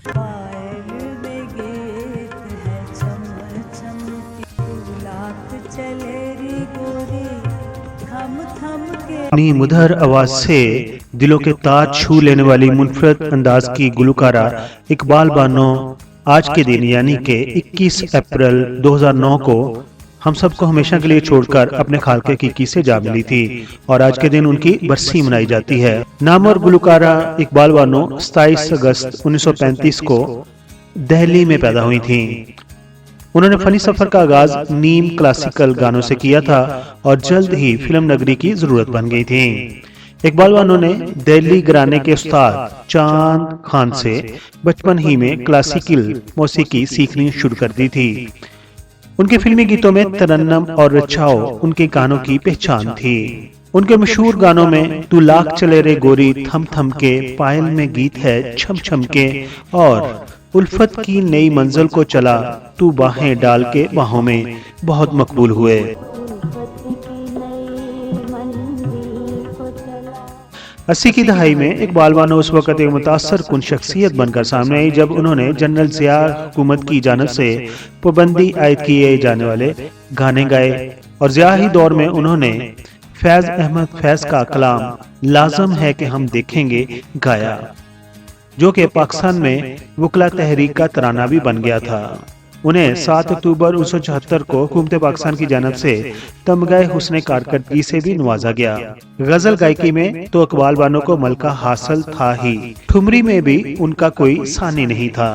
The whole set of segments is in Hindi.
पायल में गीत है चम चम की उलात चले री गोरी थम थम के। अपनी मधुर आवाज से दिलों के ताज छू लेने वाली मुनफरद अंदाज की गलूकारा इकबाल बानो आज के दिन यानी कि 21 अप्रैल 2009 को हम सबको हमेशा के लिए छोड़कर अपने खालके की से जा मिली थी और आज के दिन उनकी बरसी मनाई जाती है। नामवर गुलकारा इकबाल बानो 27 अगस्त 1935 को दिल्ली में पैदा हुई थी। उन्होंने फनी सफर का आगाज नीम क्लासिकल गानों से किया था और जल्द ही फिल्म नगरी की जरूरत बन गई थी। इकबाल बानो ने दिल्ली घराने के उस्ताद चांद खान से बचपन ही में क्लासिकल मौसीकी सीखनी शुरू कर दी थी। उनके फिल्मी गीतों में तरन्नम और रचाओ उनके गानों की पहचान थी। उनके मशहूर गानों में तू लाख चले रे गोरी थम थम के, पायल में गीत है छम छम के और उल्फत की नई मंजिल को चला तू बाहें डाल के बाहों में बहुत मकबूल हुए। 80 की दहाई में इकबाल बानो उस वक्त एक मुतासर कुन शख्सियत बनकर सामने आई जब उन्होंने जनरल जिया हुकूमत की जानिब से पाबंदी आयद किए जाने वाले गाने गाए और जिया ही दौर में उन्होंने फैज अहमद फैज का कलाम लाजम है कि हम देखेंगे गाया, जो कि पाकिस्तान में वकला तहरीक का तराना भी बन गया था। उन्हें 7 अक्टूबर 1974 को हुकूमत पाकिस्तान की जानिब से तमगाए हुस्ने कारकर्दगी से भी नवाजा गया। गजल गायकी में तो इकबाल बानो को मलका हासिल था ही, ठुमरी में भी उनका कोई सानी नहीं था।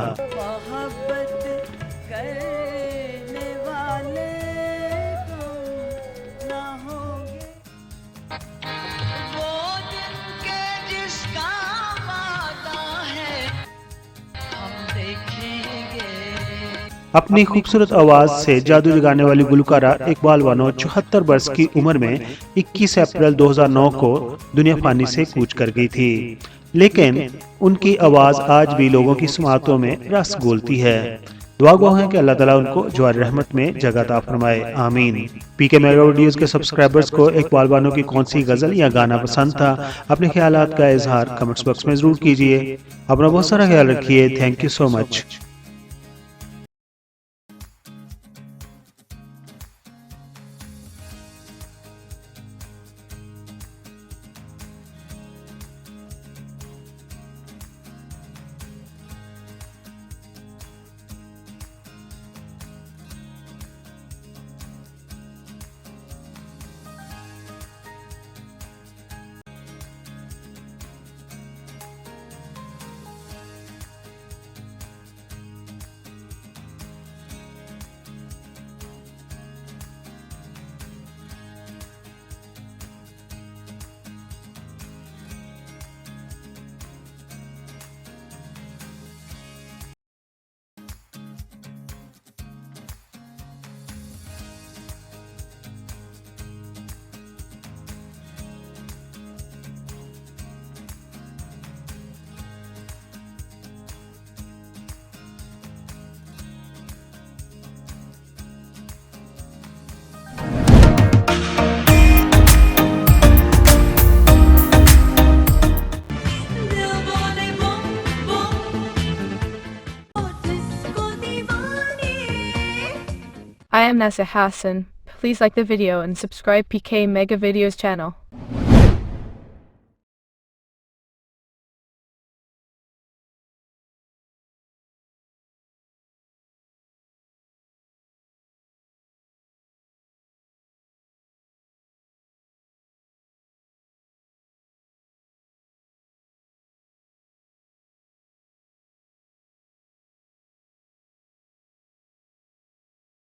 अपनी खूबसूरत आवाज से जादू जगाने वाली गुलकारा इकबाल बानो 74 वर्ष की उम्र में 21 अप्रैल 2009 को दुनिया फानी से कूच कर गई थी, लेकिन उनकी आवाज आज भी लोगों की समातों में रस घोलती है। दुआ गो है कि अल्लाह ताला उनको जवार रहमत में जगह अता फरमाए, आमीन। पीके मेगा वीडियोस के सब्सक्राइबर्स को इकबाल बानो की कौन सी गजल या गाना पसंद था, अपने ख्यालात का इजहार कमेंट्स बॉक्स में जरूर कीजिए। अपना बहुत सारा ख्याल रखिए। Thank you so much. I am Nasser Hassan. Please like the video and subscribe PK Mega Videos channel.